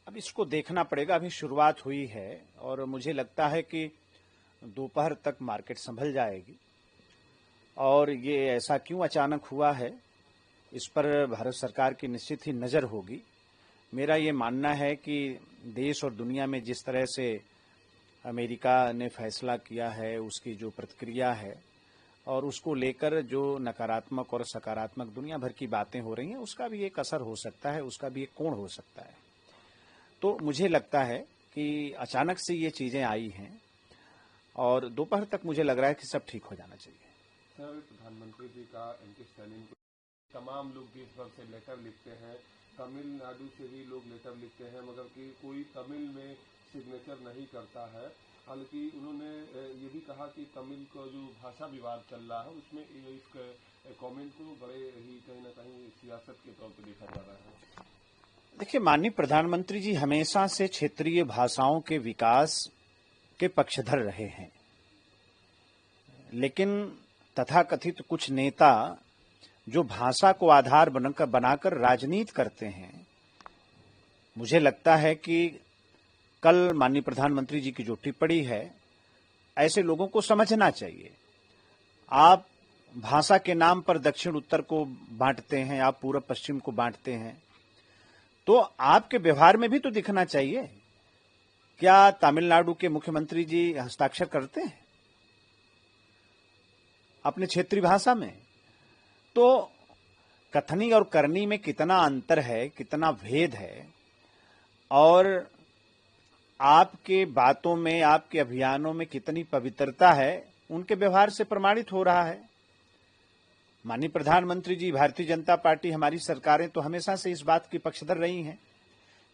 अब इसको देखना पड़ेगा। अभी शुरुआत हुई है और मुझे लगता है कि दोपहर तक मार्केट संभल जाएगी। और ये ऐसा क्यों अचानक हुआ है, इस पर भारत सरकार की निश्चित ही नज़र होगी। मेरा ये मानना है कि देश और दुनिया में जिस तरह से अमेरिका ने फैसला किया है, उसकी जो प्रतिक्रिया है और उसको लेकर जो नकारात्मक और सकारात्मक दुनिया भर की बातें हो रही हैं, उसका भी एक असर हो सकता है, उसका भी एक कोण हो सकता है। तो मुझे लगता है कि अचानक से ये चीज़ें आई हैं और दोपहर तक मुझे लग रहा है कि सब ठीक हो जाना चाहिए। सर, प्रधानमंत्री जी का एम.के. स्टालिन को तमाम लोग देश भर से लेटर लिखते हैं, तमिलनाडु से भी लोग लेटर लिखते हैं, मगर कि कोई तमिल में सिग्नेचर नहीं करता है। हालांकि उन्होंने ये भी कहा कि तमिल का जो भाषा विवाद चल रहा है उसमें इस कमेंट को बड़े ही कहीं ना कहीं सियासत के तौर पर देखा जा रहा है। देखिए, माननीय प्रधानमंत्री जी हमेशा से क्षेत्रीय भाषाओं के विकास के पक्षधर रहे हैं, लेकिन तथाकथित कुछ नेता जो भाषा को आधार बनाकर राजनीति करते हैं, मुझे लगता है कि कल माननीय प्रधानमंत्री जी की जो टिप्पणी है, ऐसे लोगों को समझना चाहिए। आप भाषा के नाम पर दक्षिण उत्तर को बांटते हैं, आप पूर्व पश्चिम को बांटते हैं, तो आपके व्यवहार में भी तो दिखना चाहिए। क्या तमिलनाडु के मुख्यमंत्री जी हस्ताक्षर करते हैं अपने क्षेत्रीय भाषा में? तो कथनी और करनी में कितना अंतर है, कितना भेद है, और आपके बातों में, आपके अभियानों में कितनी पवित्रता है, उनके व्यवहार से प्रमाणित हो रहा है। माननीय प्रधानमंत्री जी, भारतीय जनता पार्टी, हमारी सरकारें तो हमेशा से इस बात की पक्षधर रही हैं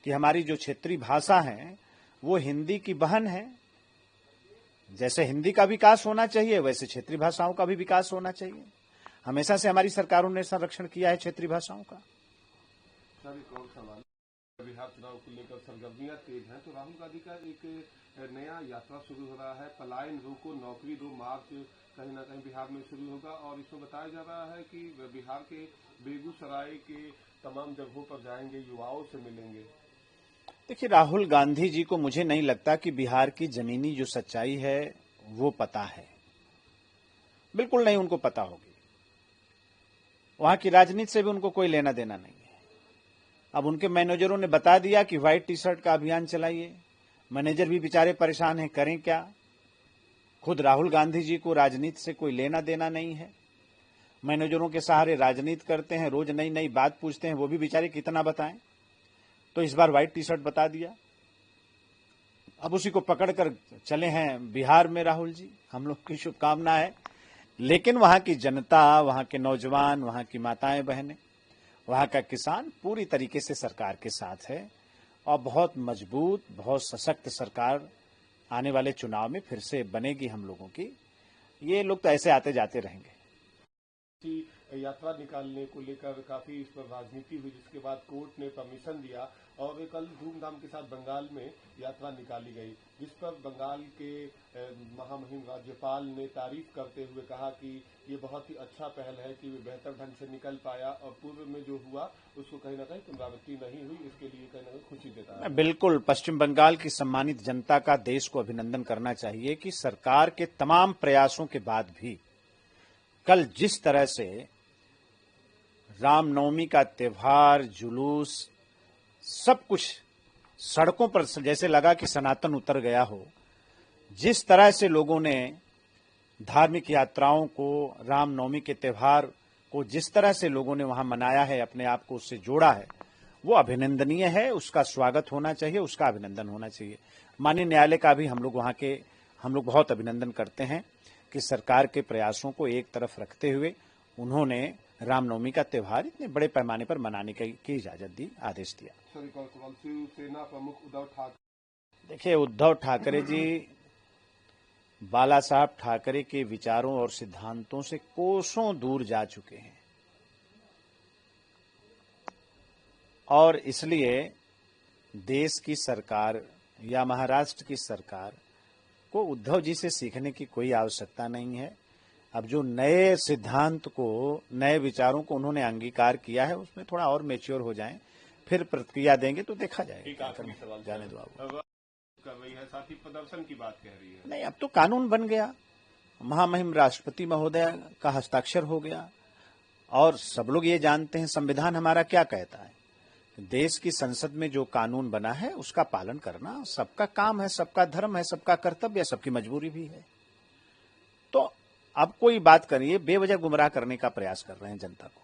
कि हमारी जो क्षेत्रीय भाषा है वो हिंदी की बहन है। जैसे हिंदी का विकास होना चाहिए, वैसे क्षेत्रीय भाषाओं का भी विकास होना चाहिए। हमेशा से हमारी सरकारों ने संरक्षण किया है क्षेत्रीय भाषाओं का। सर, एक और सवाल, बिहार चुनाव को लेकर सरगर्मियां तेज हैं, तो राहुल गांधी का एक नया यात्रा शुरू हो रहा है, पलायन रोको नौकरी दो मार्च कहीं ना कहीं बिहार में शुरू होगा और इसमें बताया जा रहा है कि बिहार के बेगूसराय के तमाम जगहों पर जाएंगे, युवाओं से मिलेंगे। देखिए, राहुल गांधी जी को मुझे नहीं लगता कि बिहार की जमीनी जो सच्चाई है वो पता है। बिल्कुल नहीं उनको पता होगी। वहां की राजनीति से भी उनको कोई लेना देना नहीं है। अब उनके मैनेजरों ने बता दिया कि व्हाइट टी शर्ट का अभियान चलाइए। मैनेजर भी बेचारे परेशान हैं, करें क्या। खुद राहुल गांधी जी को राजनीति से कोई लेना देना नहीं है। मैनेजरों के सहारे राजनीति करते हैं, रोज नई नई बात पूछते हैं, वो भी बेचारे कितना बताएं। तो इस बार व्हाइट टी शर्ट बता दिया, अब उसी को पकड़कर चले हैं बिहार में राहुल जी। हम लोग की शुभकामना है, लेकिन वहां की जनता, वहां के नौजवान, वहां की माताएं बहनें, वहां का किसान पूरी तरीके से सरकार के साथ है और बहुत मजबूत, बहुत सशक्त सरकार आने वाले चुनाव में फिर से बनेगी हम लोगों की। ये लोग तो ऐसे आते जाते रहेंगे। यात्रा निकालने को लेकर काफी इस पर राजनीति हुई, जिसके बाद कोर्ट ने परमिशन दिया और कल धूमधाम के साथ बंगाल में यात्रा निकाली गई, जिस पर बंगाल के महामहिम राज्यपाल ने तारीफ करते हुए कहा कि ये बहुत ही अच्छा पहल है कि वे बेहतर ढंग से निकल पाया और पूर्व में जो हुआ उसको कहीं ना कहीं पुनरावृत्ति नहीं हुई, इसके लिए कहीं ना कहीं खुशी देता है। बिल्कुल, पश्चिम बंगाल की सम्मानित जनता का देश को अभिनंदन करना चाहिए कि सरकार के तमाम प्रयासों के बाद भी कल जिस तरह से रामनवमी का त्योहार, जुलूस, सब कुछ सड़कों पर जैसे लगा कि सनातन उतर गया हो, जिस तरह से लोगों ने धार्मिक यात्राओं को, रामनवमी के त्योहार को जिस तरह से लोगों ने वहां मनाया है, अपने आप को उससे जोड़ा है, वो अभिनंदनीय है। उसका स्वागत होना चाहिए, उसका अभिनंदन होना चाहिए। माननीय न्यायालय का भी हम लोग बहुत अभिनंदन करते हैं कि सरकार के प्रयासों को एक तरफ रखते हुए उन्होंने रामनवमी का त्योहार इतने बड़े पैमाने पर मनाने की इजाजत दी, आदेश दिया। शिवसेना प्रमुख उद्धव ठाकरे, देखिए, उद्धव ठाकरे जी बाला साहब ठाकरे के विचारों और सिद्धांतों से कोसों दूर जा चुके हैं और इसलिए देश की सरकार या महाराष्ट्र की सरकार को उद्धव जी से सीखने की कोई आवश्यकता नहीं है। अब जो नए सिद्धांत को, नए विचारों को उन्होंने अंगीकार किया है, उसमें थोड़ा और मैच्योर हो जाएं। फिर प्रतिक्रिया देंगे तो देखा एक जाएगा। आखिरी सवाल जाने दो आप। अब कर रही है, साथ ही प्रदर्शन की बात कह रही है। नहीं, अब तो कानून बन गया, महामहिम राष्ट्रपति महोदय का हस्ताक्षर हो गया और सब लोग ये जानते हैं संविधान हमारा क्या कहता है। देश की संसद में जो कानून बना है उसका पालन करना सबका काम है, सबका धर्म है, सबका कर्तव्य है, सबकी मजबूरी भी है। तो अब कोई बात करिए, बेवजह गुमराह करने का प्रयास कर रहे हैं जनता को।